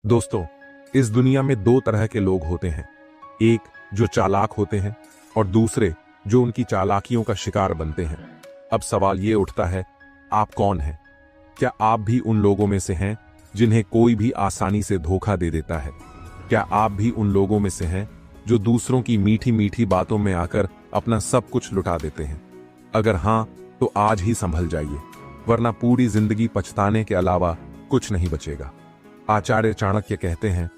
दोस्तों, इस दुनिया में दो तरह के लोग होते हैं। एक जो चालाक होते हैं और दूसरे जो उनकी चालाकियों का शिकार बनते हैं। अब सवाल ये उठता है, आप कौन हैं? क्या आप भी उन लोगों में से हैं जिन्हें कोई भी आसानी से धोखा दे देता है? क्या आप भी उन लोगों में से हैं जो दूसरों की मीठी मीठी बातों में आकर अपना सब कुछ लुटा देते हैं? अगर हां, तो आज ही संभल जाइए, वरना पूरी जिंदगी पछताने के अलावा कुछ नहीं बचेगा। आचार्य चाणक्य कहते हैं,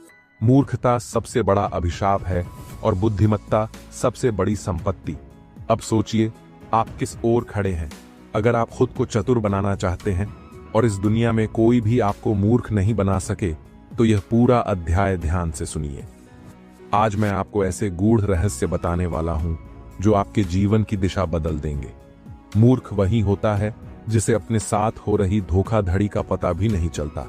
मूर्खता सबसे बड़ा अभिशाप है और बुद्धिमत्ता सबसे बड़ी संपत्ति। अब सोचिए, आप किस ओर खड़े हैं। अगर आप खुद को चतुर बनाना चाहते हैं और इस दुनिया में कोई भी आपको मूर्ख नहीं बना सके, तो यह पूरा अध्याय ध्यान से सुनिए। आज मैं आपको ऐसे गूढ़ रहस्य बताने वाला हूं जो आपके जीवन की दिशा बदल देंगे। मूर्ख वही होता है जिसे अपने साथ हो रही धोखाधड़ी का पता भी नहीं चलता।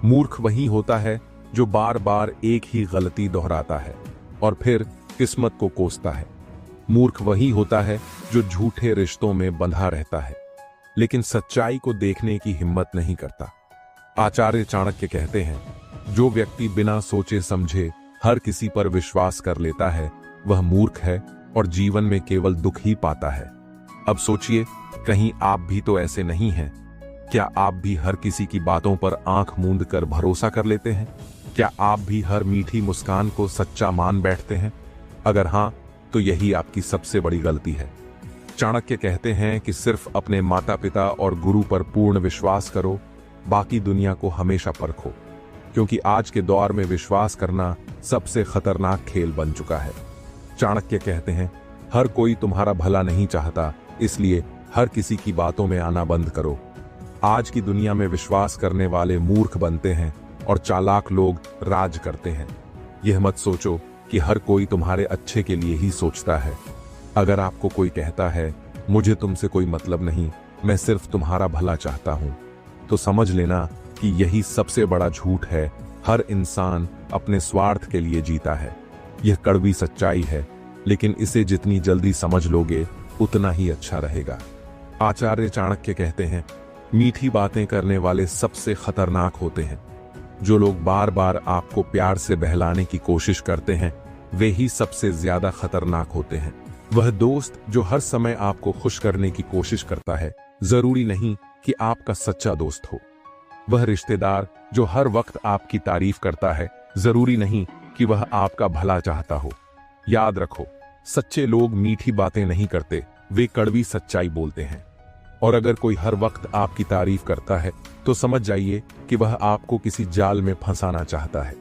मूर्ख वही होता है जो बार बार एक ही गलती दोहराता है और फिर किस्मत को कोसता है। मूर्ख वही होता है जो झूठे रिश्तों में बंधा रहता है लेकिन सच्चाई को देखने की हिम्मत नहीं करता। आचार्य चाणक्य कहते हैं, जो व्यक्ति बिना सोचे समझे हर किसी पर विश्वास कर लेता है वह मूर्ख है और जीवन में केवल दुख ही पाता है। अब सोचिए, कहीं आप भी तो ऐसे नहीं हैं? क्या आप भी हर किसी की बातों पर आंख मूंद कर भरोसा कर लेते हैं? क्या आप भी हर मीठी मुस्कान को सच्चा मान बैठते हैं? अगर हां, तो यही आपकी सबसे बड़ी गलती है। चाणक्य कहते हैं कि सिर्फ अपने माता पिता और गुरु पर पूर्ण विश्वास करो, बाकी दुनिया को हमेशा परखो, क्योंकि आज के दौर में विश्वास करना सबसे खतरनाक खेल बन चुका है। चाणक्य कहते हैं, हर कोई तुम्हारा भला नहीं चाहता, इसलिए हर किसी की बातों में आना बंद करो। आज की दुनिया में विश्वास करने वाले मूर्ख बनते हैं और चालाक लोग राज करते हैं। यह मत सोचो कि हर कोई तुम्हारे अच्छे के लिए ही सोचता है। अगर आपको कोई कहता है, मुझे तुमसे कोई मतलब नहीं, मैं सिर्फ तुम्हारा भला चाहता हूं, तो समझ लेना कि यही सबसे बड़ा झूठ है। हर इंसान अपने स्वार्थ के लिए जीता है। यह कड़वी सच्चाई है, लेकिन इसे जितनी जल्दी समझ लोगे उतना ही अच्छा रहेगा। आचार्य चाणक्य कहते हैं, मीठी बातें करने वाले सबसे खतरनाक होते हैं। जो लोग बार बार आपको प्यार से बहलाने की कोशिश करते हैं वे ही सबसे ज्यादा खतरनाक होते हैं। वह दोस्त जो हर समय आपको खुश करने की कोशिश करता है, जरूरी नहीं कि आपका सच्चा दोस्त हो। वह रिश्तेदार जो हर वक्त आपकी तारीफ करता है, जरूरी नहीं कि वह आपका भला चाहता हो। याद रखो, सच्चे लोग मीठी बातें नहीं करते, वे कड़वी सच्चाई बोलते हैं। और अगर कोई हर वक्त आपकी तारीफ करता है तो समझ जाइए कि वह आपको किसी जाल में फंसाना चाहता है।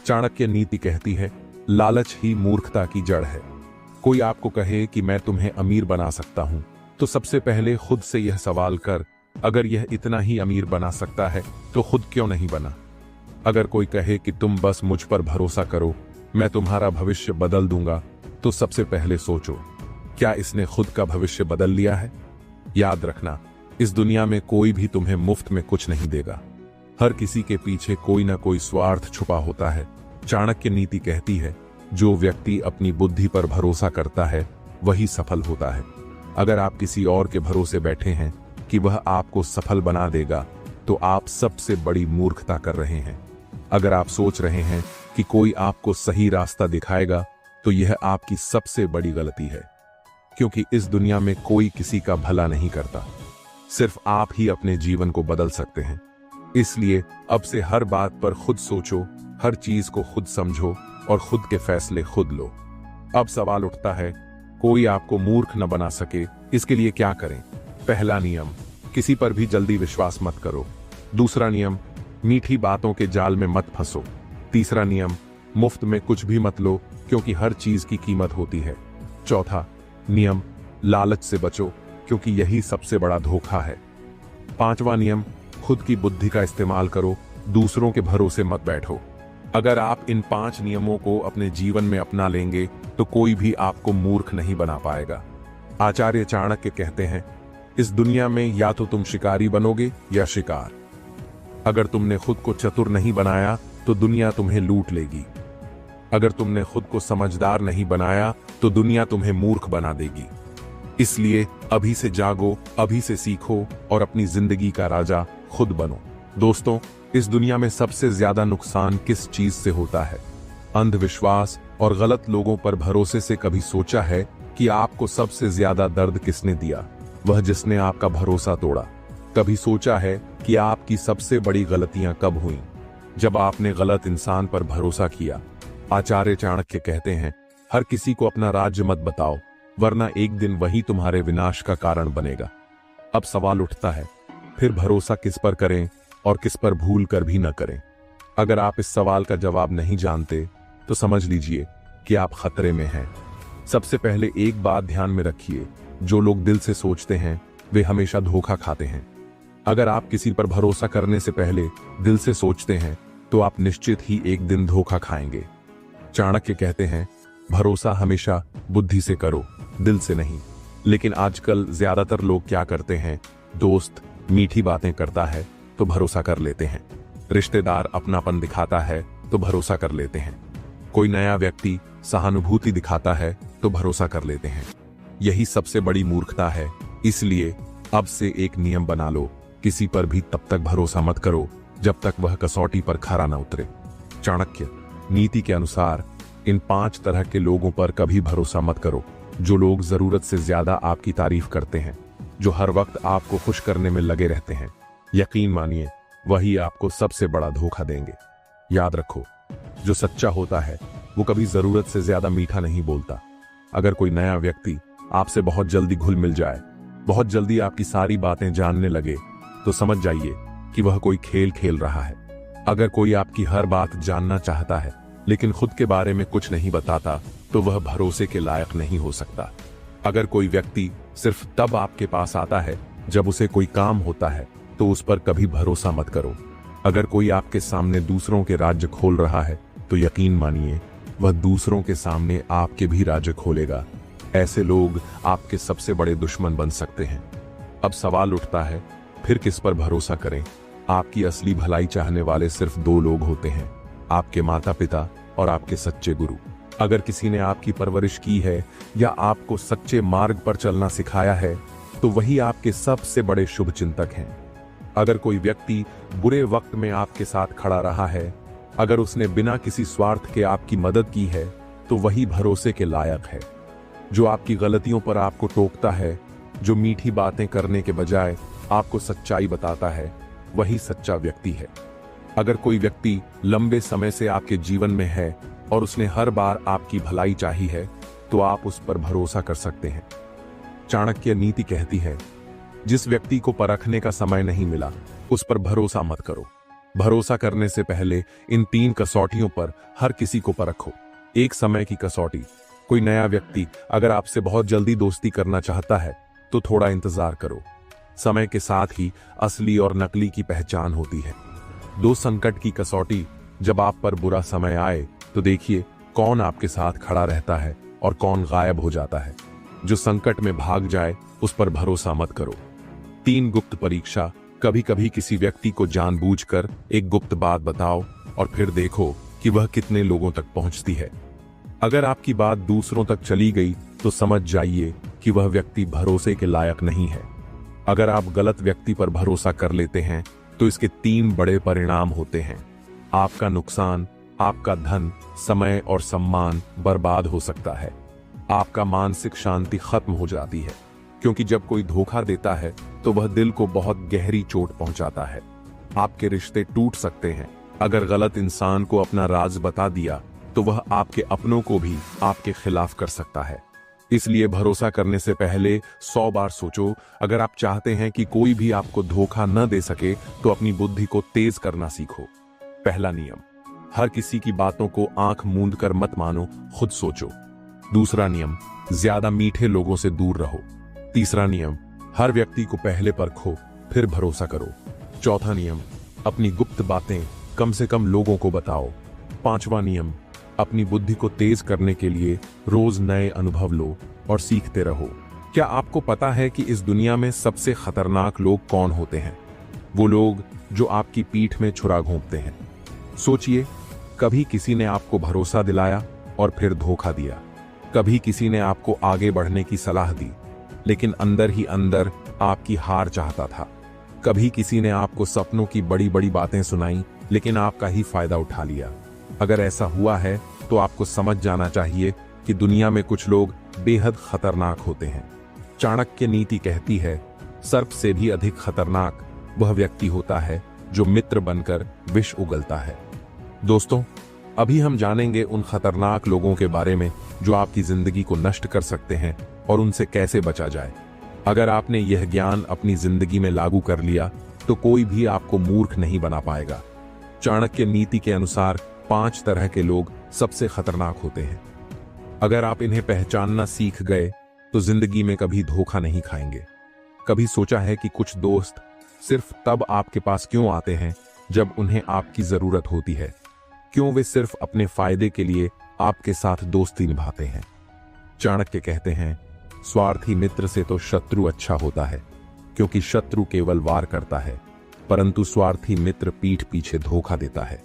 चाणक्य नीति कहती है, लालच ही मूर्खता की जड़ है। कोई आपको कहे कि मैं तुम्हें अमीर बना सकता हूं, तो सबसे पहले खुद से यह सवाल कर, अगर यह इतना ही अमीर बना सकता है तो खुद क्यों नहीं बना? अगर कोई कहे कि तुम बस मुझ पर भरोसा करो, मैं तुम्हारा भविष्य बदल दूंगा, तो सबसे पहले सोचो, क्या इसने खुद का भविष्य बदल लिया है? याद रखना, इस दुनिया में कोई भी तुम्हें मुफ्त में कुछ नहीं देगा। हर किसी के पीछे कोई ना कोई स्वार्थ छुपा होता है। चाणक्य नीति कहती है, जो व्यक्ति अपनी बुद्धि पर भरोसा करता है वही सफल होता है। अगर आप किसी और के भरोसे बैठे हैं कि वह आपको सफल बना देगा, तो आप सबसे बड़ी मूर्खता कर रहे हैं। अगर आप सोच रहे हैं कि कोई आपको सही रास्ता दिखाएगा, तो यह आपकी सबसे बड़ी गलती है, क्योंकि इस दुनिया में कोई किसी का भला नहीं करता। सिर्फ आप ही अपने जीवन को बदल सकते हैं। इसलिए अब से हर बात पर खुद सोचो, हर चीज को खुद समझो और खुद के फैसले खुद लो। अब सवाल उठता है, कोई आपको मूर्ख न बना सके, इसके लिए क्या करें? पहला नियम, किसी पर भी जल्दी विश्वास मत करो। दूसरा नियम, मीठी बातों के जाल में मत फंसो। तीसरा नियम, मुफ्त में कुछ भी मत लो, क्योंकि हर चीज की कीमत होती है। चौथा नियम, लालच से बचो, क्योंकि यही सबसे बड़ा धोखा है। पांचवा नियम, खुद की बुद्धि का इस्तेमाल करो, दूसरों के भरोसे मत बैठो। अगर आप इन 5 नियमों को अपने जीवन में अपना लेंगे तो कोई भी आपको मूर्ख नहीं बना पाएगा। आचार्य चाणक्य कहते हैं, इस दुनिया में या तो तुम शिकारी बनोगे या शिकार। अगर तुमने खुद को चतुर नहीं बनाया तो दुनिया तुम्हें लूट लेगी। अगर तुमने खुद को समझदार नहीं बनाया तो दुनिया तुम्हें मूर्ख बना देगी। इसलिए अभी से जागो, अभी से सीखो और अपनी जिंदगी का राजा खुद बनो। दोस्तों, इस दुनिया में सबसे ज्यादा नुकसान किस चीज से होता है? अंधविश्वास और गलत लोगों पर भरोसे से। कभी सोचा है कि आपको सबसे ज्यादा दर्द किसने दिया? वह जिसने आपका भरोसा तोड़ा। कभी सोचा है कि आपकी सबसे बड़ी गलतियां कब हुईं? जब आपने गलत इंसान पर भरोसा किया। आचार्य चाणक्य कहते हैं, हर किसी को अपना राज्य मत बताओ, वरना एक दिन वही तुम्हारे विनाश का कारण बनेगा। अब सवाल उठता है, फिर भरोसा किस पर करें और किस पर भूल कर भी न करें? अगर आप इस सवाल का जवाब नहीं जानते तो समझ लीजिए कि आप खतरे में हैं। सबसे पहले एक बात ध्यान में रखिए, जो लोग दिल से सोचते हैं वे हमेशा धोखा खाते हैं। अगर आप किसी पर भरोसा करने से पहले दिल से सोचते हैं तो आप निश्चित ही एक दिन धोखा खाएंगे। चाणक्य कहते हैं, भरोसा हमेशा बुद्धि से करो, दिल से नहीं। लेकिन आजकल ज्यादातर लोग क्या करते हैं? दोस्त मीठी बातें करता है तो भरोसा कर लेते हैं, रिश्तेदार अपनापन दिखाता है तो भरोसा कर लेते हैं, कोई नया व्यक्ति सहानुभूति दिखाता है तो भरोसा कर लेते हैं। यही सबसे बड़ी मूर्खता है। इसलिए अब से एक नियम बना लो, किसी पर भी तब तक भरोसा मत करो जब तक वह कसौटी पर खरा न उतरे। चाणक्य नीति के अनुसार इन 5 तरह के लोगों पर कभी भरोसा मत करो। जो लोग जरूरत से ज्यादा आपकी तारीफ करते हैं, जो हर वक्त आपको खुश करने में लगे रहते हैं, यकीन मानिए वही आपको सबसे बड़ा धोखा देंगे। याद रखो, जो सच्चा होता है वो कभी जरूरत से ज्यादा मीठा नहीं बोलता। अगर कोई नया व्यक्ति आपसे बहुत जल्दी घुल मिल जाए, बहुत जल्दी आपकी सारी बातें जानने लगे, तो समझ जाइए कि वह कोई खेल खेल रहा है। अगर कोई आपकी हर बात जानना चाहता है लेकिन खुद के बारे में कुछ नहीं बताता, तो वह भरोसे के लायक नहीं हो सकता। अगर कोई व्यक्ति सिर्फ तब आपके पास आता है जब उसे कोई काम होता है, तो उस पर कभी भरोसा मत करो। अगर कोई आपके सामने दूसरों के राज्य खोल रहा है, तो यकीन मानिए वह दूसरों के सामने आपके भी राज्य खोलेगा। ऐसे लोग आपके सबसे बड़े दुश्मन बन सकते हैं। अब सवाल उठता है, फिर किस पर भरोसा करें? आपकी असली भलाई चाहने वाले सिर्फ 2 लोग होते हैं, आपके माता पिता और आपके सच्चे गुरु। अगर किसी ने आपकी परवरिश की है या आपको सच्चे मार्ग पर चलना सिखाया है, तो वही आपके सबसे बड़े शुभचिंतक हैं। अगर कोई व्यक्ति बुरे वक्त में आपके साथ खड़ा रहा है, अगर उसने बिना किसी स्वार्थ के आपकी मदद की है, तो वही भरोसे के लायक है। जो आपकी गलतियों पर आपको टोकता है, जो मीठी बातें करने के बजाय आपको सच्चाई बताता है, वही सच्चा व्यक्ति है। अगर कोई व्यक्ति लंबे समय से आपके जीवन में है और उसने हर बार आपकी भलाई चाही है, तो आप उस पर भरोसा कर सकते हैं। चाणक्य नीति कहती है, जिस व्यक्ति को परखने का समय नहीं मिला, उस पर भरोसा मत करो। भरोसा करने से पहले इन 3 कसौटियों पर हर किसी को परखो। एक समय की कसौटी, कोई नया व्यक्ति अगर आपसे बहुत जल्दी दोस्ती करना चाहता है, तो थोड़ा इंतजार करो। समय के साथ ही असली और नकली की पहचान होती है। 2 संकट की कसौटी, जब आप पर बुरा समय आए तो देखिए कौन आपके साथ खड़ा रहता है और कौन गायब हो जाता है। जो संकट में भाग जाए उस पर भरोसा मत करो। 3 गुप्त परीक्षा, कभी कभी किसी व्यक्ति को जानबूझकर एक गुप्त बात बताओ और फिर देखो कि वह कितने लोगों तक पहुंचती है। अगर आपकी बात दूसरों तक चली गई तो समझ जाइए कि वह व्यक्ति भरोसे के लायक नहीं है। अगर आप गलत व्यक्ति पर भरोसा कर लेते हैं तो इसके 3 बड़े परिणाम होते हैं। आपका नुकसान, आपका धन, समय और सम्मान बर्बाद हो सकता है। आपका मानसिक शांति खत्म हो जाती है, क्योंकि जब कोई धोखा देता है तो वह दिल को बहुत गहरी चोट पहुंचाता है। आपके रिश्ते टूट सकते हैं। अगर गलत इंसान को अपना राज बता दिया तो वह आपके अपनों को भी आपके खिलाफ कर सकता है। इसलिए भरोसा करने से पहले 100 बार सोचो। अगर आप चाहते हैं कि कोई भी आपको धोखा न दे सके, तो अपनी बुद्धि को तेज करना सीखो। पहला नियम, हर किसी की बातों को आंख मूंद कर मत मानो, खुद सोचो। दूसरा नियम, ज्यादा मीठे लोगों से दूर रहो। तीसरा नियम, हर व्यक्ति को पहले परखो फिर भरोसा करो। चौथा नियम, अपनी गुप्त बातें कम से कम लोगों को बताओ। 5वां नियम, अपनी बुद्धि को तेज करने के लिए रोज नए अनुभव लो और सीखते रहो। क्या आपको पता है कि इस दुनिया में सबसे खतरनाक लोग कौन होते हैं? वो लोग जो आपकी पीठ में छुरा घोंपते हैं। सोचिए, कभी किसी ने आपको भरोसा दिलाया और फिर धोखा दिया। कभी किसी ने आपको आगे बढ़ने की सलाह दी, लेकिन अंदर ही अंदर आपकी हार चाहता था। कभी किसी ने आपको सपनों की बड़ी बड़ी बातें सुनाई, लेकिन आपका ही फायदा उठा लिया। अगर ऐसा हुआ है तो आपको समझ जाना चाहिए कि दुनिया में कुछ लोग बेहद खतरनाक होते हैं। चाणक्य नीति कहती है, सर्प से भी अधिक खतरनाक वह व्यक्ति होता है जो मित्र बनकर विष उगलता है। दोस्तों, अभी हम जानेंगे उन खतरनाक लोगों के बारे में जो आपकी जिंदगी को नष्ट कर सकते हैं और उनसे कैसे बचा जाए। अगर आपने यह ज्ञान अपनी जिंदगी में लागू कर लिया तो कोई भी आपको मूर्ख नहीं बना पाएगा। चाणक्य नीति के अनुसार 5 तरह के लोग सबसे खतरनाक होते हैं। अगर आप इन्हें पहचानना सीख गए तो जिंदगी में कभी धोखा नहीं खाएंगे। कभी सोचा है कि कुछ दोस्त सिर्फ तब आपके पास क्यों आते हैं जब उन्हें आपकी जरूरत होती है? क्यों वे सिर्फ अपने फायदे के लिए आपके साथ दोस्ती निभाते हैं? चाणक्य कहते हैं, स्वार्थी मित्र से तो शत्रु अच्छा होता है, क्योंकि शत्रु केवल वार करता है, परंतु स्वार्थी मित्र पीठ पीछे धोखा देता है।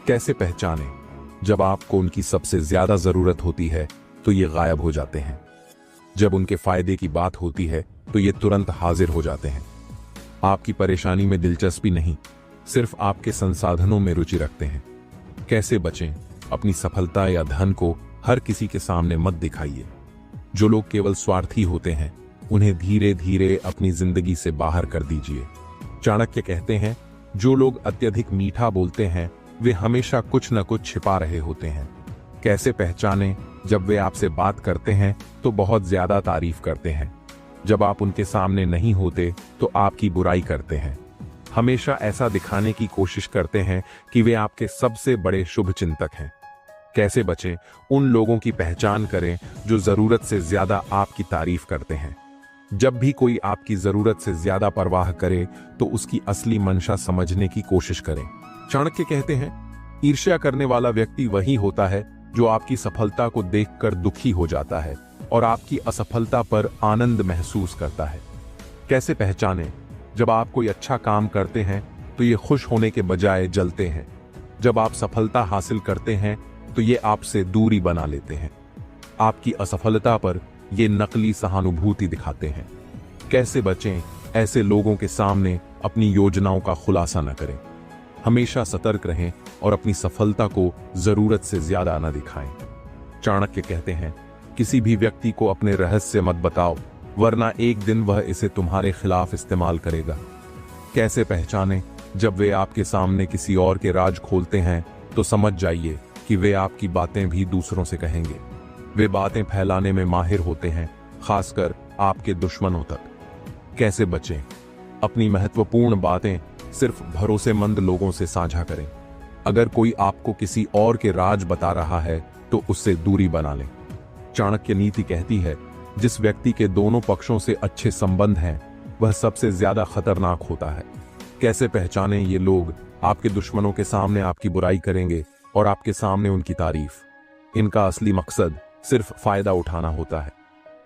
कैसे पहचानें? जब आपको उनकी सबसे ज्यादा जरूरत होती है तो ये गायब हो जाते हैं। जब उनके फायदे की बात होती है तो ये तुरंत हाजिर हो जाते हैं। आपकी परेशानी में दिलचस्पी नहीं, सिर्फ आपके संसाधनों में रुचि रखते हैं। कैसे बचें? अपनी सफलता या धन को हर किसी के सामने मत दिखाइए। जो लोग केवल स्वार्थी होते हैं उन्हें धीरे धीरे अपनी जिंदगी से बाहर कर दीजिए। चाणक्य कहते हैं, जो लोग अत्यधिक मीठा बोलते हैं वे हमेशा कुछ न कुछ छिपा रहे होते हैं। कैसे पहचानें? जब वे आपसे बात करते हैं तो बहुत ज्यादा तारीफ करते हैं, जब आप उनके सामने नहीं होते तो आपकी बुराई करते हैं। हमेशा ऐसा दिखाने की कोशिश करते हैं कि वे आपके सबसे बड़े शुभचिंतक हैं। कैसे बचें? उन लोगों की पहचान करें जो जरूरत से ज्यादा आपकी तारीफ करते हैं। जब भी कोई आपकी जरूरत से ज्यादा परवाह करे तो उसकी असली मंशा समझने की कोशिश करें। चाणक्य कहते हैं, ईर्ष्या करने वाला व्यक्ति वही होता है जो आपकी सफलता को देखकर दुखी हो जाता है और आपकी असफलता पर आनंद महसूस करता है। कैसे पहचानें? जब आप कोई अच्छा काम करते हैं तो ये खुश होने के बजाय जलते हैं। जब आप सफलता हासिल करते हैं तो ये आपसे दूरी बना लेते हैं। आपकी असफलता पर ये नकली सहानुभूति दिखाते हैं। कैसे बचें? ऐसे लोगों के सामने अपनी योजनाओं का खुलासा न करें। हमेशा सतर्क रहें और अपनी सफलता को जरूरत से ज्यादा न दिखाएं। चाणक्य कहते हैं, किसी भी व्यक्ति को अपने रहस्य मत बताओ, वरना एक दिन वह इसे तुम्हारे खिलाफ इस्तेमाल करेगा। कैसे पहचानें? जब वे आपके सामने किसी और के राज खोलते हैं तो समझ जाइए कि वे आपकी बातें भी दूसरों से कहेंगे। वे बातें फैलाने में माहिर होते हैं, खासकर आपके दुश्मनों तक। कैसे बचें? अपनी महत्वपूर्ण बातें सिर्फ भरोसेमंद लोगों से साझा करें। अगर कोई आपको किसी और के राज बता रहा है तो उससे दूरी बना लें। चाणक्य नीति कहती है, जिस व्यक्ति के दोनों पक्षों से अच्छे संबंध हैं वह सबसे ज्यादा खतरनाक होता है। कैसे पहचानें? ये लोग आपके दुश्मनों के सामने आपकी बुराई करेंगे और आपके सामने उनकी तारीफ। इनका असली मकसद सिर्फ फायदा उठाना होता है।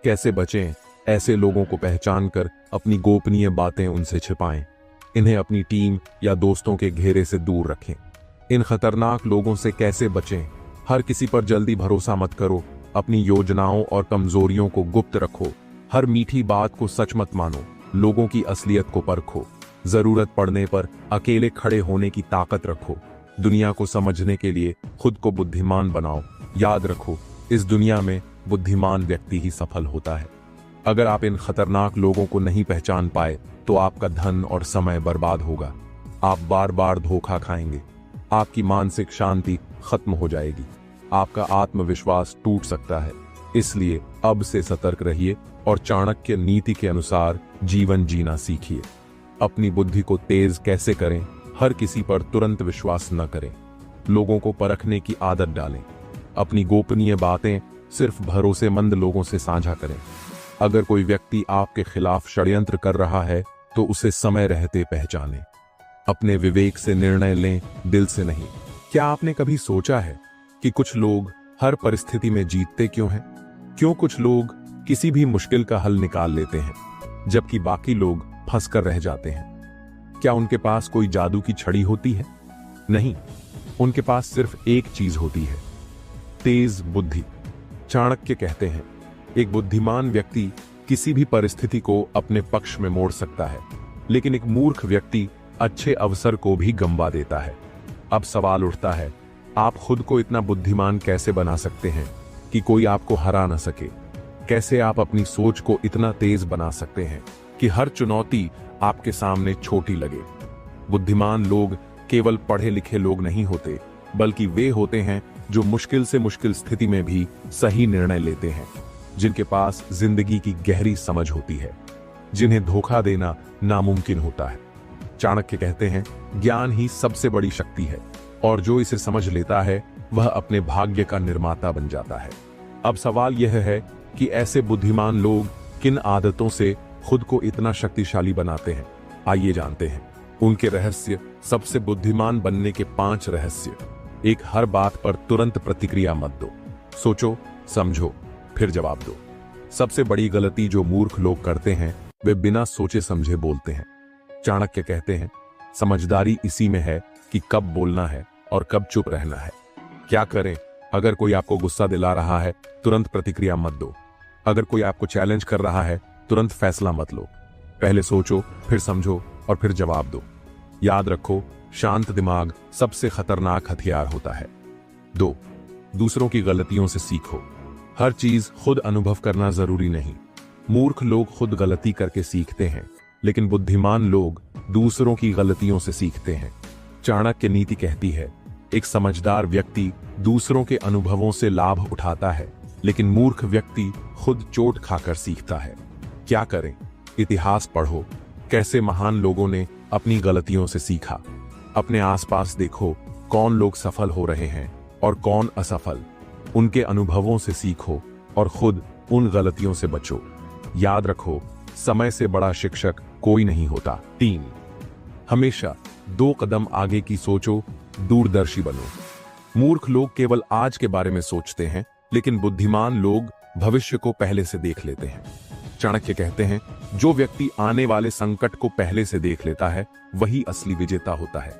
कैसे बचें? ऐसे लोगों को पहचान कर अपनी गोपनीय बातें उनसे छिपाएं। इन्हें अपनी टीम या दोस्तों के घेरे से दूर रखें। इन खतरनाक लोगों से कैसे बचें? हर किसी पर जल्दी भरोसा मत करो। अपनी योजनाओं और कमजोरियों को गुप्त रखो। हर मीठी बात को सच मत मानो। लोगों की असलियत को परखो। जरूरत पड़ने पर अकेले खड़े होने की ताकत रखो। दुनिया को समझने के लिए खुद को बुद्धिमान बनाओ। याद रखो, इस दुनिया में बुद्धिमान व्यक्ति ही सफल होता है। अगर आप इन खतरनाक लोगों को नहीं पहचान पाए तो आपका धन और समय बर्बाद होगा। आप बार बार धोखा खाएंगे। आपकी मानसिक शांति खत्म हो जाएगी। आपका आत्मविश्वास टूट सकता है। इसलिए अब से सतर्क रहिए और चाणक्य नीति के अनुसार जीवन जीना सीखिए। अपनी बुद्धि को तेज कैसे करें? हर किसी पर तुरंत विश्वास न करें। लोगों को परखने की आदत डालें। अपनी गोपनीय बातें सिर्फ भरोसेमंद लोगों से साझा करें। अगर कोई व्यक्ति आपके खिलाफ षड्यंत्र कर रहा है तो उसे समय रहते पहचानें। अपने विवेक से निर्णय लें, दिल से नहीं। क्या आपने कभी सोचा है कि कुछ लोग हर परिस्थिति में जीतते क्यों हैं? क्यों कुछ लोग किसी भी मुश्किल का हल निकाल लेते हैं जबकि बाकी लोग फंस कर रह जाते हैं? क्या उनके पास कोई जादू की छड़ी होती है? नहीं, उनके पास सिर्फ एक चीज होती है, तेज बुद्धि। चाणक्य कहते हैं, एक बुद्धिमान व्यक्ति किसी भी परिस्थिति को अपने पक्ष में मोड़ सकता है। लेकिन एक मूर्ख व्यक्ति अच्छे अवसर को भी गंवा देता है। अब सवाल उठता है, आप खुद को इतना बुद्धिमान कैसे बना सकते हैं कि कोई आपको हरा न सके? कैसे आप अपनी सोच को इतना तेज बना सकते हैं कि हर चुनौती आपके सामने छोटी लगे? बुद्धिमान लोग केवल पढ़े लिखे लोग नहीं होते, बल्कि वे होते हैं जो मुश्किल से मुश्किल स्थिति में भी सही निर्णय लेते हैं, जिनके पास जिंदगी की गहरी समझ होती है, जिन्हें धोखा देना नामुमकिन होता है। चाणक्य कहते हैं, ज्ञान ही सबसे बड़ी शक्ति है और जो इसे समझ लेता है वह अपने भाग्य का निर्माता बन जाता है। अब सवाल यह है कि ऐसे बुद्धिमान लोग किन आदतों से खुद को इतना शक्तिशाली बनाते हैं। आइए जानते हैं उनके रहस्य। सबसे बुद्धिमान बनने के 5 रहस्य। 1, हर बात पर तुरंत प्रतिक्रिया मत दो। सोचो, समझो, फिर जवाब दो। सबसे बड़ी गलती जो मूर्ख लोग करते हैं वे बिना सोचे समझे बोलते हैं। चाणक्य कहते हैं, समझदारी इसी में है कि कब बोलना है और कब चुप रहना है। क्या करें? अगर कोई आपको गुस्सा दिला रहा है, तुरंत प्रतिक्रिया मत दो। अगर कोई आपको चैलेंज कर रहा है, तुरंत फैसला मत लो। पहले सोचो, फिर समझो और फिर जवाब दो। याद रखो, शांत दिमाग सबसे खतरनाक हथियार होता है। 2, दूसरों की गलतियों से सीखो। हर चीज खुद अनुभव करना जरूरी नहीं। मूर्ख लोग खुद गलती करके सीखते हैं, लेकिन बुद्धिमान लोग दूसरों की गलतियों से सीखते हैं। चाणक्य नीति कहती है, एक समझदार व्यक्ति दूसरों के अनुभवों से लाभ उठाता है, लेकिन मूर्ख व्यक्ति खुद चोट खाकर सीखता है। क्या करें? इतिहास पढ़ो, कैसे महान लोगों ने अपनी गलतियों से सीखा। अपने आसपास देखो, कौन लोग सफल हो रहे हैं और कौन असफल। उनके अनुभवों से सीखो और खुद उन गलतियों से बचो। याद रखो, समय से बड़ा शिक्षक कोई नहीं होता। 3, हमेशा 2 कदम आगे की सोचो, दूरदर्शी बनो। मूर्ख लोग केवल आज के बारे में सोचते हैं, लेकिन बुद्धिमान लोग भविष्य को पहले से देख लेते हैं। चाणक्य कहते हैं, जो व्यक्ति आने वाले संकट को पहले से देख लेता है वही असली विजेता होता है।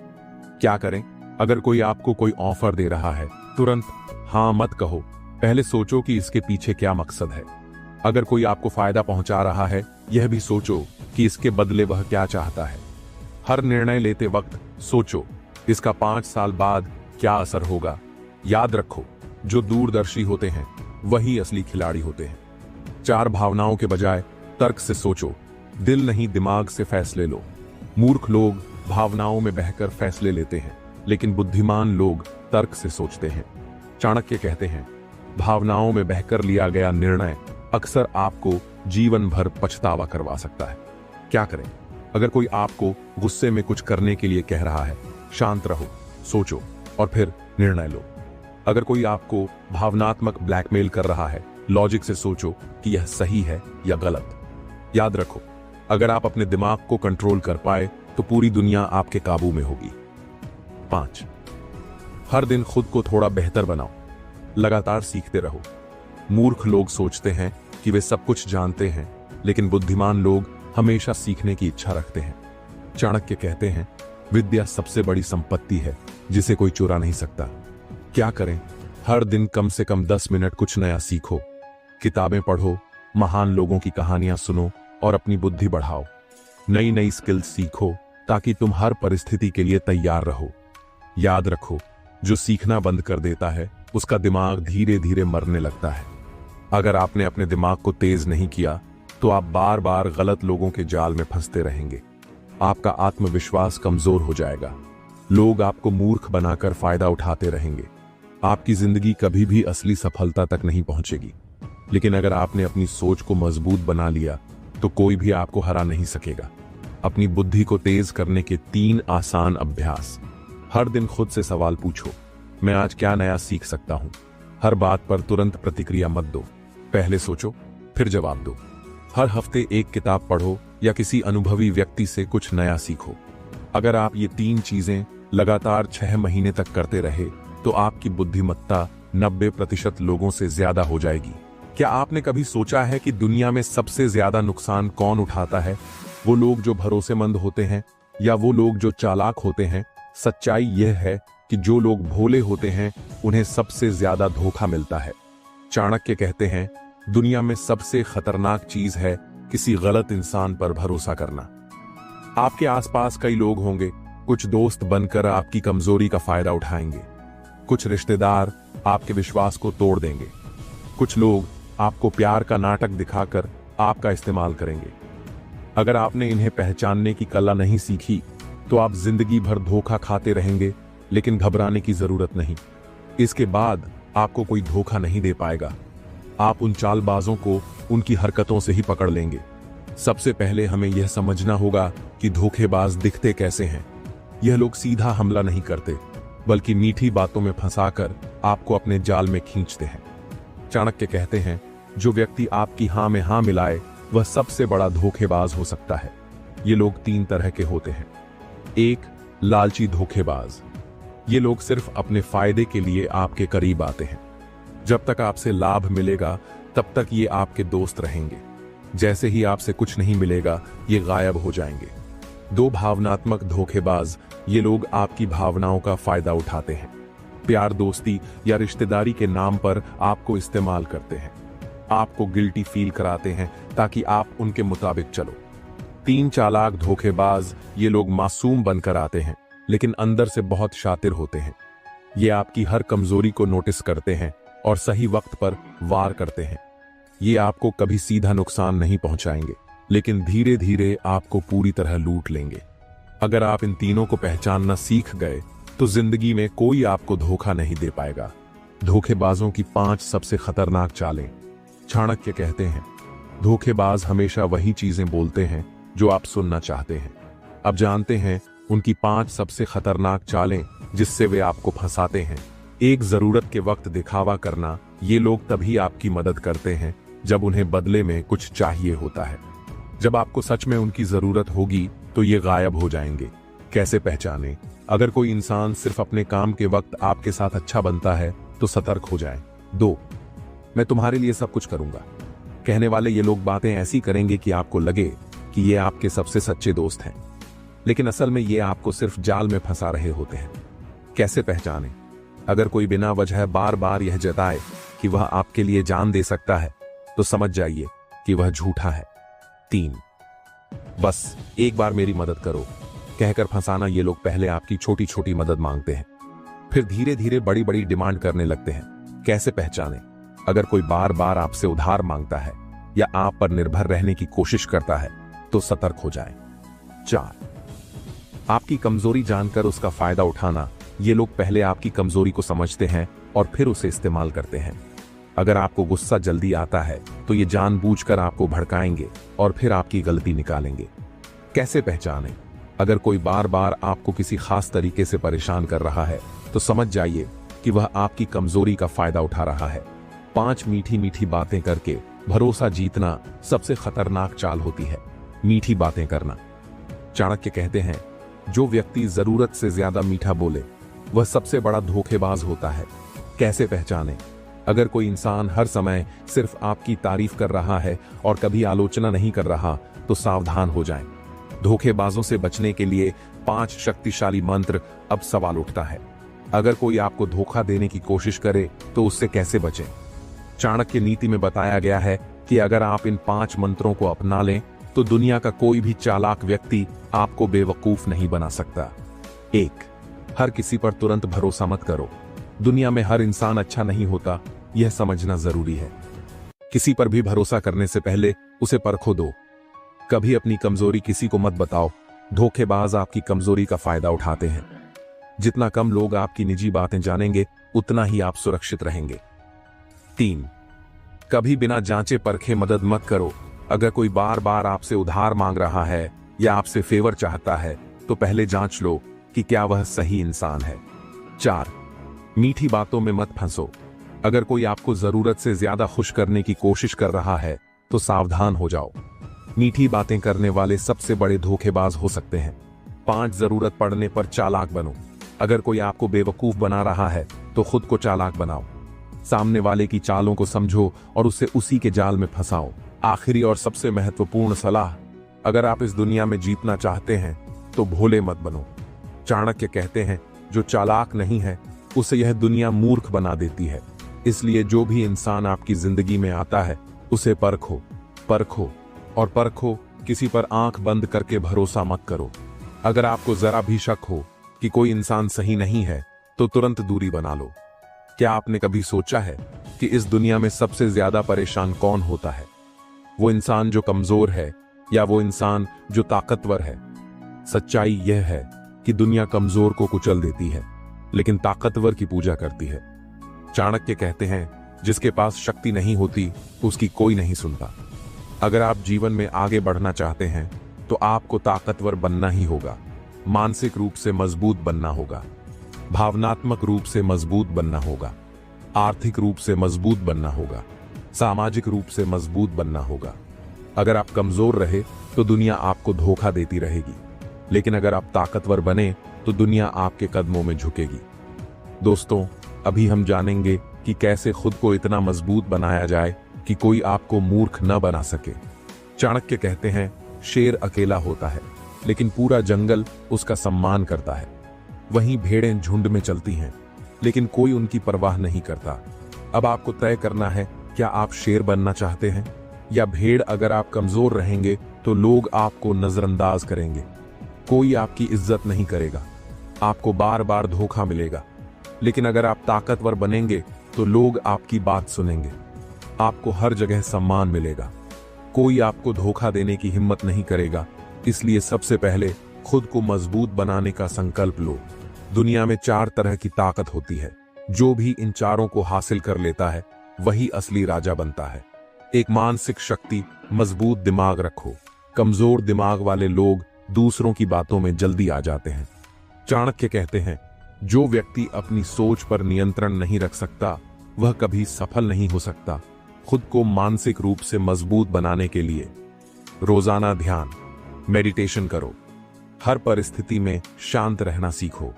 क्या करें? अगर कोई आपको कोई ऑफर दे रहा है, तुरंत हाँ मत कहो। पहले सोचो कि इसके पीछे क्या मकसद है। अगर कोई आपको फायदा पहुंचा रहा है, यह भी सोचो कि इसके बदले वह क्या चाहता है। हर निर्णय लेते वक्त सोचो, इसका 5 साल बाद क्या असर होगा। याद रखो, जो दूरदर्शी होते हैं वही असली खिलाड़ी होते हैं। 4, भावनाओं के बजाय तर्क से सोचो। दिल नहीं, दिमाग से फैसले लो। मूर्ख लोग भावनाओं में बहकर फैसले लेते हैं, लेकिन बुद्धिमान लोग तर्क से सोचते हैं। चाणक्य कहते हैं, भावनाओं में बहकर लिया गया निर्णय अक्सर आपको जीवन भर पछतावा करवा सकता है। क्या करें? अगर कोई आपको गुस्से में कुछ करने के लिए कह रहा है, शांत रहो, सोचो और फिर निर्णय लो। अगर कोई आपको भावनात्मक ब्लैकमेल कर रहा है, लॉजिक से सोचो कि यह सही है या गलत। याद रखो, अगर आप अपने दिमाग को कंट्रोल कर पाए तो पूरी दुनिया आपके काबू में होगी। 5, हर दिन खुद को थोड़ा बेहतर बनाओ। लगातार सीखते रहो। मूर्ख लोग सोचते हैं कि वे सब कुछ जानते हैं, लेकिन बुद्धिमान लोग हमेशा सीखने की इच्छा रखते हैं। चाणक्य कहते हैं, विद्या सबसे बड़ी संपत्ति है जिसे कोई चुरा नहीं सकता। क्या करें? हर दिन कम से कम 10 मिनट कुछ नया सीखो। किताबें पढ़ो, महान लोगों की कहानियां सुनो और अपनी बुद्धि बढ़ाओ। नई नई स्किल्स सीखो ताकि तुम हर परिस्थिति के लिए तैयार रहो। याद रखो, जो सीखना बंद कर देता है उसका दिमाग धीरे धीरे मरने लगता है। अगर आपने अपने दिमाग को तेज नहीं किया तो आप बार बार गलत लोगों के जाल में फंसते रहेंगे। आपका आत्मविश्वास कमजोर हो जाएगा। लोग आपको मूर्ख बनाकर फायदा उठाते रहेंगे। आपकी जिंदगी कभी भी असली सफलता तक नहीं पहुंचेगी। लेकिन अगर आपने अपनी सोच को मजबूत बना लिया तो कोई भी आपको हरा नहीं सकेगा। अपनी बुद्धि को तेज करने के 3 आसान अभ्यास। हर दिन खुद से सवाल पूछो, मैं आज क्या नया सीख सकता हूं। हर बात पर तुरंत प्रतिक्रिया मत दो। पहले सोचो, फिर जवाब दो। हर हफ्ते एक किताब पढ़ो या किसी अनुभवी व्यक्ति से कुछ नया सीखो। अगर आप ये 3 चीजें लगातार 6 महीने तक करते रहे तो आपकी बुद्धिमत्ता 90% लोगों से ज्यादा हो जाएगी। क्या आपने कभी सोचा है कि दुनिया में सबसे ज्यादा नुकसान कौन उठाता है? वो लोग जो भरोसेमंद होते हैं या वो लोग जो चालाक होते हैं? सच्चाई यह है कि जो लोग भोले होते हैं उन्हें सबसे ज्यादा धोखा मिलता है। चाणक्य कहते हैं, दुनिया में सबसे खतरनाक चीज है किसी गलत इंसान पर भरोसा करना। आपके आसपास कई लोग होंगे, कुछ दोस्त बनकर आपकी कमजोरी का फायदा उठाएंगे, कुछ रिश्तेदार आपके विश्वास को तोड़ देंगे, कुछ लोग आपको प्यार का नाटक दिखाकर आपका इस्तेमाल करेंगे। अगर आपने इन्हें पहचानने की कला नहीं सीखी तो आप जिंदगी भर धोखा खाते रहेंगे, लेकिन घबराने की जरूरत नहीं। इसके बाद आपको कोई धोखा नहीं दे पाएगा। आप उन चालबाजों को उनकी हरकतों से ही पकड़ लेंगे। सबसे पहले हमें यह समझना होगा कि धोखेबाज दिखते कैसे हैं। यह लोग सीधा हमला नहीं करते, बल्कि मीठी बातों में फंसाकर आपको अपने जाल में खींचते हैं। चाणक्य कहते हैं, जो व्यक्ति आपकी हां में हां मिलाए वह सबसे बड़ा धोखेबाज हो सकता है। ये लोग 3 तरह के होते हैं। 1, लालची धोखेबाज। ये लोग सिर्फ अपने फायदे के लिए आपके करीब आते हैं। जब तक आपसे लाभ मिलेगा तब तक ये आपके दोस्त रहेंगे। जैसे ही आपसे कुछ नहीं मिलेगा ये गायब हो जाएंगे। 2, भावनात्मक धोखेबाज। ये लोग आपकी भावनाओं का फायदा उठाते हैं। प्यार, दोस्ती या रिश्तेदारी के नाम पर आपको इस्तेमाल करते हैं। आपको गिल्टी फील कराते हैं ताकि आप उनके मुताबिक चलो। 3, चालाक धोखेबाज। ये लोग मासूम बनकर आते हैं, लेकिन अंदर से बहुत शातिर होते हैं। ये आपकी हर कमजोरी को नोटिस करते हैं और सही वक्त पर वार करते हैं। ये आपको कभी सीधा नुकसान नहीं पहुंचाएंगे, लेकिन धीरे धीरे आपको पूरी तरह लूट लेंगे। अगर आप इन तीनों को पहचानना सीख गए तो जिंदगी में कोई आपको धोखा नहीं दे पाएगा। धोखेबाजों की 5 सबसे खतरनाक चालें। चाणक्य कहते हैं, धोखेबाज हमेशा वही चीजें बोलते हैं जो आप सुनना चाहते हैं। अब जानते हैं उनकी 5 सबसे खतरनाक चालें जिससे वे आपको फंसाते हैं। 1, जरूरत के वक्त दिखावा करना। ये लोग तभी आपकी मदद करते हैं जब उन्हें बदले में कुछ चाहिए होता है। जब आपको सच में उनकी जरूरत होगी तो ये गायब हो जाएंगे। कैसे पहचानें? अगर कोई इंसान सिर्फ अपने काम के वक्त आपके साथ अच्छा बनता है तो सतर्क हो जाएं। 2, मैं तुम्हारे लिए सब कुछ करूंगा कहने वाले ये लोग बातें ऐसी करेंगे कि आपको लगे कि ये आपके सबसे सच्चे दोस्त हैं, लेकिन असल में ये आपको सिर्फ जाल में फंसा रहे होते हैं। कैसे पहचानें? अगर कोई बिना वजह बार बार यह जताए कि वह आपके लिए जान दे सकता है तो समझ जाइए कि वह झूठा है। 3, बस एक बार मेरी मदद करो कहकर फंसाना। ये लोग पहले आपकी छोटी छोटी मदद मांगते हैं, फिर धीरे धीरे बड़ी बड़ी डिमांड करने लगते हैं। कैसे पहचानें? अगर कोई बार बार आपसे उधार मांगता है या आप पर निर्भर रहने की कोशिश करता है तो सतर्क हो जाएं। 4, आपकी कमजोरी जानकर उसका फायदा उठाना। ये लोग पहले आपकी कमजोरी को समझते हैं और फिर उसे इस्तेमाल करते हैं। अगर आपको गुस्सा जल्दी आता है तो ये जानबूझकर आपको भड़काएंगे और फिर आपकी गलती निकालेंगे। कैसे पहचानें? अगर कोई बार बार आपको किसी खास तरीके से परेशान कर रहा है तो समझ जाइए कि वह आपकी कमजोरी का फायदा उठा रहा है। 5, मीठी मीठी बातें करके भरोसा जीतना सबसे खतरनाक चाल होती है। मीठी बातें करना। चाणक्य कहते हैं, जो व्यक्ति जरूरत से ज्यादा मीठा बोले वह सबसे बड़ा धोखेबाज होता है। कैसे पहचानें? अगर कोई इंसान हर समय सिर्फ आपकी तारीफ कर रहा है और कभी आलोचना नहीं कर रहा तो सावधान हो जाएं। धोखेबाजों से बचने के लिए 5 शक्तिशाली मंत्र। अब सवाल उठता है, अगर कोई आपको धोखा देने की कोशिश करे तो उससे कैसे बचें? चाणक्य नीति में बताया गया है कि अगर आप इन 5 मंत्रों को अपना लें तो दुनिया का कोई भी चालाक व्यक्ति आपको बेवकूफ नहीं बना सकता। 1, हर किसी पर तुरंत भरोसा मत करो। दुनिया में हर इंसान अच्छा नहीं होता, यह समझना जरूरी है। किसी पर भी भरोसा करने से पहले उसे परखो दो। कभी अपनी कमजोरी किसी को मत बताओ। धोखेबाज आपकी कमजोरी का फायदा उठाते हैं। जितना कम लोग आपकी निजी बातें जानेंगे उतना ही आप सुरक्षित रहेंगे। 3, कभी बिना जांचे परखे मदद मत करो। अगर कोई बार बार आपसे उधार मांग रहा है या आपसे फेवर चाहता है तो पहले जांच लो कि क्या वह सही इंसान है। 4, मीठी बातों में मत फंसो। अगर कोई आपको जरूरत से ज्यादा खुश करने की कोशिश कर रहा है तो सावधान हो जाओ। मीठी बातें करने वाले सबसे बड़े धोखेबाज हो सकते हैं। 5, जरूरत पड़ने पर चालाक बनो। अगर कोई आपको बेवकूफ बना रहा है तो खुद को चालाक बनाओ। सामने वाले की चालों को समझो और उसे उसी के जाल में फंसाओ। आखिरी और सबसे महत्वपूर्ण सलाह, अगर आप इस दुनिया में जीतना चाहते हैं तो भोले मत बनो। चाणक्य कहते हैं, जो चालाक नहीं है उसे यह दुनिया मूर्ख बना देती है। इसलिए जो भी इंसान आपकी जिंदगी में आता है उसे परखो, परखो और परखो किसी पर आंख बंद करके भरोसा मत करो। अगर आपको जरा भी शक हो कि कोई इंसान सही नहीं है तो तुरंत दूरी बना लो। क्या आपने कभी सोचा है कि इस दुनिया में सबसे ज्यादा परेशान कौन होता है? वो इंसान जो कमजोर है या वो इंसान जो ताकतवर है? सच्चाई यह है कि दुनिया कमजोर को कुचल देती है लेकिन ताकतवर की पूजा करती है। चाणक्य कहते हैं, जिसके पास शक्ति नहीं होती उसकी कोई नहीं सुनता। अगर आप जीवन में आगे बढ़ना चाहते हैं तो आपको ताकतवर बनना ही होगा। मानसिक रूप से मजबूत बनना होगा, भावनात्मक रूप से मजबूत बनना होगा, आर्थिक रूप से मजबूत बनना होगा, सामाजिक रूप से मजबूत बनना होगा। अगर आप कमजोर रहे तो दुनिया आपको धोखा देती रहेगी, लेकिन अगर आप ताकतवर बने तो दुनिया आपके कदमों में झुकेगी। दोस्तों, अभी हम जानेंगे कि कैसे खुद को इतना मजबूत बनाया जाए कि कोई आपको मूर्ख न बना सके। चाणक्य कहते हैं, शेर अकेला होता है लेकिन पूरा जंगल उसका सम्मान करता है। वहीं भेड़ें झुंड में चलती हैं लेकिन कोई उनकी परवाह नहीं करता। अब आपको तय करना है, क्या आप शेर बनना चाहते हैं या भेड़? अगर आप कमजोर रहेंगे तो लोग आपको नजरअंदाज करेंगे, कोई आपकी इज्जत नहीं करेगा, आपको बार बार धोखा मिलेगा। लेकिन अगर आप ताकतवर बनेंगे तो लोग आपकी बात सुनेंगे, आपको हर जगह सम्मान मिलेगा, कोई आपको धोखा देने की हिम्मत नहीं करेगा। इसलिए सबसे पहले खुद को मजबूत बनाने का संकल्प लो। दुनिया में 4 तरह की ताकत होती है। जो भी इन चारों को हासिल कर लेता है वही असली राजा बनता है। एक, मानसिक शक्ति, मजबूत दिमाग रखो। कमजोर दिमाग वाले लोग दूसरों की बातों में जल्दी आ जाते हैं। चाणक्य कहते हैं, जो व्यक्ति अपनी सोच पर नियंत्रण नहीं रख सकता वह कभी सफल नहीं हो सकता। खुद को मानसिक रूप से मजबूत बनाने के लिए रोजाना ध्यान, मेडिटेशन करो। हर परिस्थिति में शांत रहना सीखो।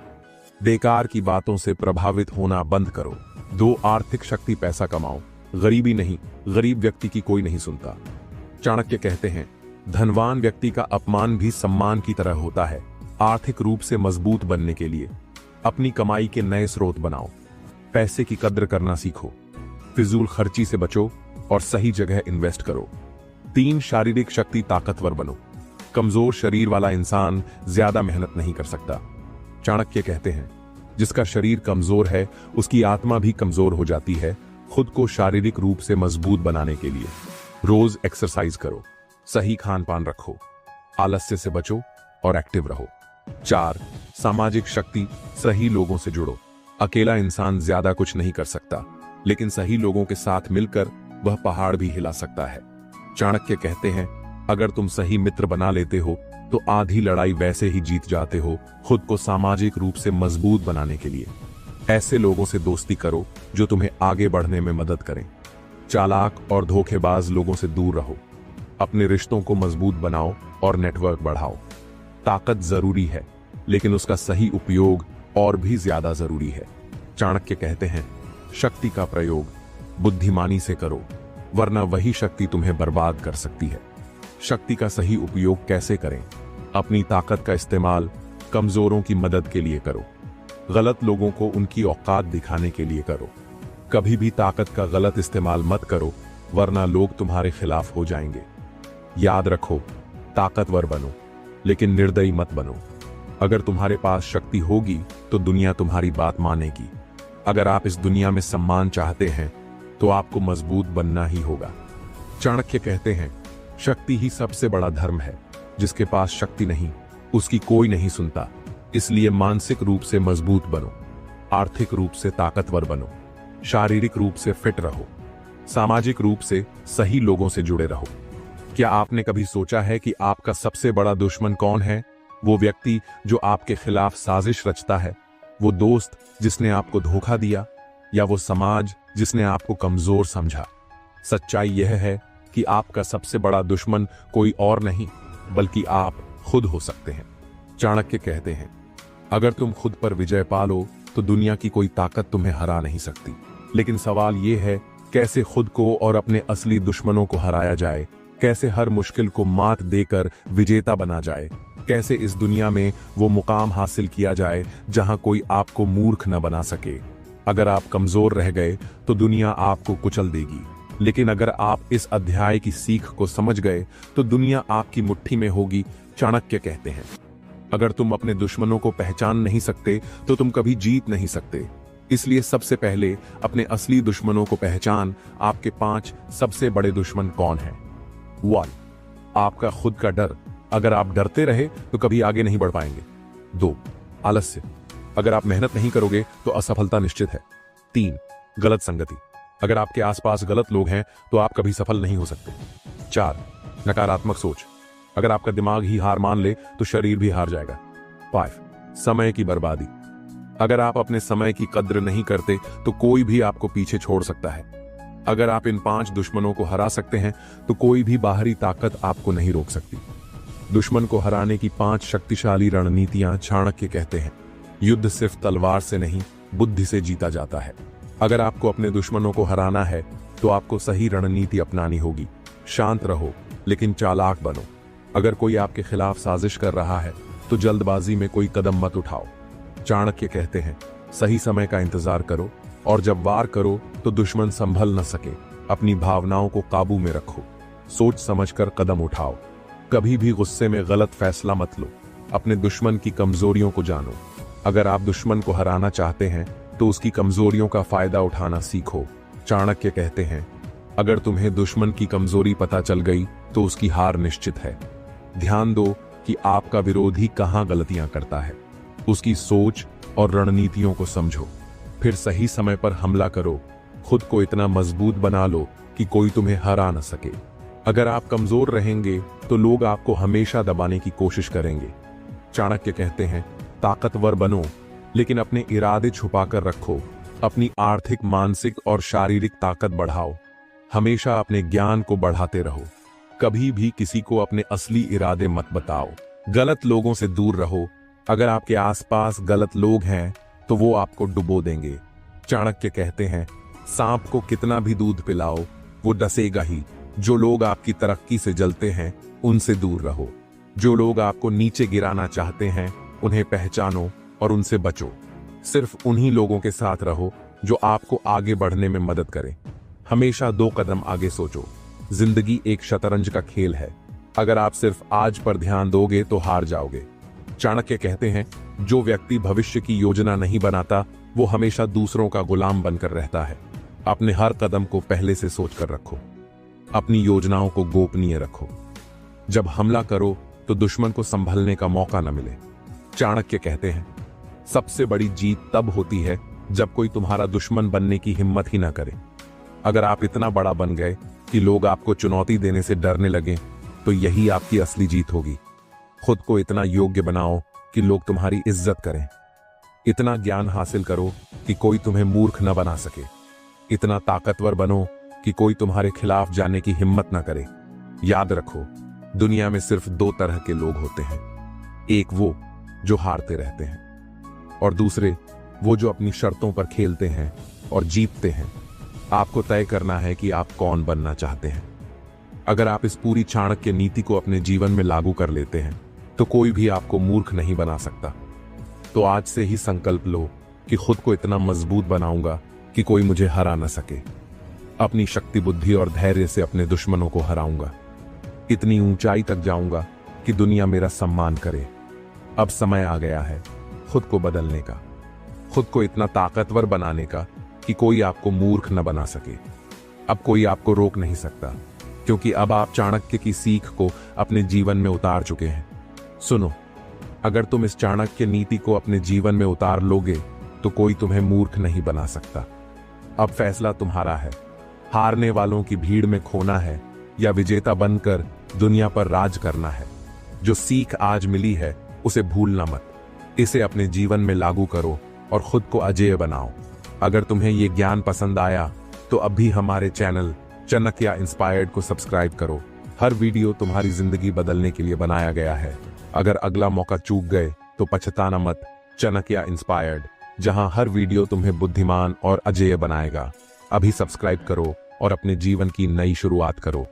बेकार की बातों से प्रभावित होना बंद करो। 2, आर्थिक शक्ति, पैसा कमाओ। गरीबी नहीं, गरीब व्यक्ति की कोई नहीं सुनता। चाणक्य कहते हैं, धनवान व्यक्ति का अपमान भी सम्मान की तरह होता है। आर्थिक रूप से मजबूत बनने के लिए अपनी कमाई के नए स्रोत बनाओ। पैसे की कद्र करना सीखो। फिजूल खर्ची से बचो और सही जगह इन्वेस्ट करो। 3, शारीरिक शक्ति, ताकतवर बनो। कमजोर शरीर वाला इंसान ज्यादा मेहनत नहीं कर सकता। चाणक्य कहते हैं, जिसका शरीर कमजोर है उसकी आत्मा भी कमजोर हो जाती है। खुद को शारीरिक रूप से मजबूत बनाने के लिए रोज एक्सरसाइज करो, सही खान पान रखो, आलस्य से बचो और एक्टिव रहो। 4, सामाजिक शक्ति, सही लोगों से जुड़ो। अकेला इंसान ज्यादा कुछ नहीं कर सकता, लेकिन सही लोगों के साथ मिलकर वह पहाड़ भी हिला सकता है। चाणक्य कहते हैं, अगर तुम सही मित्र बना लेते हो तो आधी लड़ाई वैसे ही जीत जाते हो। खुद को सामाजिक रूप से मजबूत बनाने के लिए ऐसे लोगों से दोस्ती करो जो तुम्हें आगे बढ़ने में मदद करें। चालाक और धोखेबाज लोगों से दूर रहो। अपने रिश्तों को मजबूत बनाओ और नेटवर्क बढ़ाओ। ताकत जरूरी है लेकिन उसका सही उपयोग और भी ज्यादा जरूरी है। चाणक्य कहते हैं, शक्ति का प्रयोग बुद्धिमानी से करो, वरना वही शक्ति तुम्हें बर्बाद कर सकती है। शक्ति का सही उपयोग कैसे करें? अपनी ताकत का इस्तेमाल कमजोरों की मदद के लिए करो। गलत लोगों को उनकी औकात दिखाने के लिए करो। कभी भी ताकत का गलत इस्तेमाल मत करो, वरना लोग तुम्हारे खिलाफ हो जाएंगे। याद रखो, ताकतवर बनो लेकिन निर्दयी मत बनो। अगर तुम्हारे पास शक्ति होगी तो दुनिया तुम्हारी बात मानेगी। अगर आप इस दुनिया में सम्मान चाहते हैं तो आपको मजबूत बनना ही होगा। चाणक्य कहते हैं, शक्ति ही सबसे बड़ा धर्म है। जिसके पास शक्ति नहीं उसकी कोई नहीं सुनता। इसलिए मानसिक रूप से मजबूत बनो, आर्थिक रूप से ताकतवर बनो, शारीरिक रूप से फिट रहो, सामाजिक रूप से सही लोगों से जुड़े रहो। क्या आपने कभी सोचा है कि आपका सबसे बड़ा दुश्मन कौन है? वो व्यक्ति जो आपके खिलाफ साजिश रचता है, वो दोस्त जिसने आपको धोखा दिया, या वो समाज जिसने आपको कमजोर समझा? सच्चाई यह है कि आपका सबसे बड़ा दुश्मन कोई और नहीं बल्कि आप खुद हो सकते हैं। चाणक्य कहते हैं, अगर तुम खुद पर विजय पालो तो दुनिया की कोई ताकत तुम्हें हरा नहीं सकती। लेकिन सवाल यह है, कैसे खुद को और अपने असली दुश्मनों को हराया जाए? कैसे हर मुश्किल को मात देकर विजेता बना जाए? कैसे इस दुनिया में वो मुकाम हासिल किया जाए जहां कोई आपको मूर्ख न बना सके? अगर आप कमजोर रह गए तो दुनिया आपको कुचल देगी, लेकिन अगर आप इस अध्याय की सीख को समझ गए तो दुनिया आपकी मुट्ठी में होगी। चाणक्य कहते हैं, अगर तुम अपने दुश्मनों को पहचान नहीं सकते तो तुम कभी जीत नहीं सकते। इसलिए सबसे पहले अपने असली दुश्मनों को पहचान। आपके 5 सबसे बड़े दुश्मन कौन हैं? 1. आपका खुद का डर। अगर आप डरते रहे तो कभी आगे नहीं बढ़ पाएंगे। 2. आलस्य। अगर आप मेहनत नहीं करोगे तो असफलता निश्चित है। 3. गलत संगति। अगर आपके आसपास गलत लोग हैं तो आप कभी सफल नहीं हो सकते। 4. नकारात्मक सोच। अगर आपका दिमाग ही हार मान ले तो शरीर भी हार जाएगा। 5. समय की बर्बादी। अगर आप अपने समय की कद्र नहीं करते तो कोई भी आपको पीछे छोड़ सकता है। अगर आप इन 5 दुश्मनों को हरा सकते हैं तो कोई भी बाहरी ताकत आपको नहीं रोक सकती। दुश्मन को हराने की 5 शक्तिशाली रणनीतियां चाणक्य कहते हैं। युद्ध सिर्फ तलवार से नहीं, बुद्धि से जीता जाता है। अगर आपको अपने दुश्मनों को हराना है तो आपको सही रणनीति अपनानी होगी। शांत रहो लेकिन चालाक बनो। अगर कोई आपके खिलाफ साजिश कर रहा है तो जल्दबाजी में कोई कदम मत उठाओ। चाणक्य कहते हैं, सही समय का इंतजार करो और जब वार करो तो दुश्मन संभल न सके। अपनी भावनाओं को काबू में रखो। सोच समझकर कदम उठाओ। कभी भी गुस्से में गलत फैसला मत लो। अपने दुश्मन की कमजोरियों को जानो। अगर आप दुश्मन को हराना चाहते हैं तो उसकी कमजोरियों का फायदा उठाना सीखो। चाणक्य कहते हैं, अगर तुम्हें दुश्मन की कमजोरी पता चल गई तो उसकी हार निश्चित है। ध्यान दो कि आपका विरोधी कहां गलतियां करता है। उसकी सोच और रणनीतियों को समझो, फिर सही समय पर हमला करो। खुद को इतना मजबूत बना लो कि कोई तुम्हें हरा न सके। अगर आप कमजोर रहेंगे तो लोग आपको हमेशा दबाने की कोशिश करेंगे। चाणक्य कहते हैं, ताकतवर बनो लेकिन अपने इरादे छुपाकर रखो। अपनी आर्थिक, मानसिक और शारीरिक ताकत बढ़ाओ। हमेशा अपने ज्ञान को बढ़ाते रहो। कभी भी किसी को अपने असली इरादे मत बताओ। गलत लोगों से दूर रहो। अगर आपके आसपास गलत लोग हैं तो वो आपको डुबो देंगे। चाणक्य कहते हैं, सांप को कितना भी दूध पिलाओ वो डसेगा ही। जो लोग आपकी तरक्की से जलते हैं उनसे दूर रहो। जो लोग आपको नीचे गिराना चाहते हैं उन्हें पहचानो और उनसे बचो। सिर्फ उन्हीं लोगों के साथ रहो जो आपको आगे बढ़ने में मदद करें। हमेशा 2 कदम आगे सोचो। जिंदगी एक शतरंज का खेल है। अगर आप सिर्फ आज पर ध्यान दोगे तो हार जाओगे। चाणक्य कहते हैं, जो व्यक्ति भविष्य की योजना नहीं बनाता वो हमेशा दूसरों का गुलाम बनकर रहता है। अपने हर कदम को पहले से सोचकर रखो। अपनी योजनाओं को गोपनीय रखो। जब हमला करो तो दुश्मन को संभलने का मौका न मिले। चाणक्य कहते हैं, सबसे बड़ी जीत तब होती है जब कोई तुम्हारा दुश्मन बनने की हिम्मत ही ना करे। अगर आप इतना बड़ा बन गए कि लोग आपको चुनौती देने से डरने लगे तो यही आपकी असली जीत होगी। खुद को इतना योग्य बनाओ कि लोग तुम्हारी इज्जत करें। इतना ज्ञान हासिल करो कि कोई तुम्हें मूर्ख न बना सके। इतना ताकतवर बनो कि कोई तुम्हारे खिलाफ जाने की हिम्मत ना करे। याद रखो, दुनिया में सिर्फ 2 तरह के लोग होते हैं। एक वो जो हारते रहते हैं और दूसरे वो जो अपनी शर्तों पर खेलते हैं और जीतते हैं। आपको तय करना है कि आप कौन बनना चाहते हैं। अगर आप इस पूरी चाणक्य नीति को अपने जीवन में लागू कर लेते हैं तो कोई भी आपको मूर्ख नहीं बना सकता। तो आज से ही संकल्प लो कि खुद को इतना मजबूत बनाऊंगा कि कोई मुझे हरा न सके। अपनी शक्ति, बुद्धि और धैर्य से अपने दुश्मनों को हराऊंगा। इतनी ऊंचाई तक जाऊंगा कि दुनिया मेरा सम्मान करे। अब समय आ गया है खुद को बदलने का, खुद को इतना ताकतवर बनाने का कि कोई आपको मूर्ख न बना सके। अब कोई आपको रोक नहीं सकता, क्योंकि अब आप चाणक्य की सीख को अपने जीवन में उतार चुके हैं। सुनो, अगर तुम इस चाणक्य नीति को अपने जीवन में उतार लोगे तो कोई तुम्हें मूर्ख नहीं बना सकता। अब फैसला तुम्हारा है। हारने वालों की भीड़ में खोना है या विजेता बनकर दुनिया पर राज करना है। जो सीख आज मिली है उसे भूलना मत। इसे अपने जीवन में लागू करो और खुद को अजेय बनाओ। अगर तुम्हें ये ज्ञान पसंद आया तो अभी हमारे चैनल चाणक्य इंस्पायर्ड को सब्सक्राइब करो। हर वीडियो तुम्हारी जिंदगी बदलने के लिए बनाया गया है। अगर अगला मौका चूक गए तो पछताना मत। चाणक्य इंस्पायर्ड, जहां हर वीडियो तुम्हें बुद्धिमान और अजेय बनाएगा। अभी सब्सक्राइब करो और अपने जीवन की नई शुरुआत करो।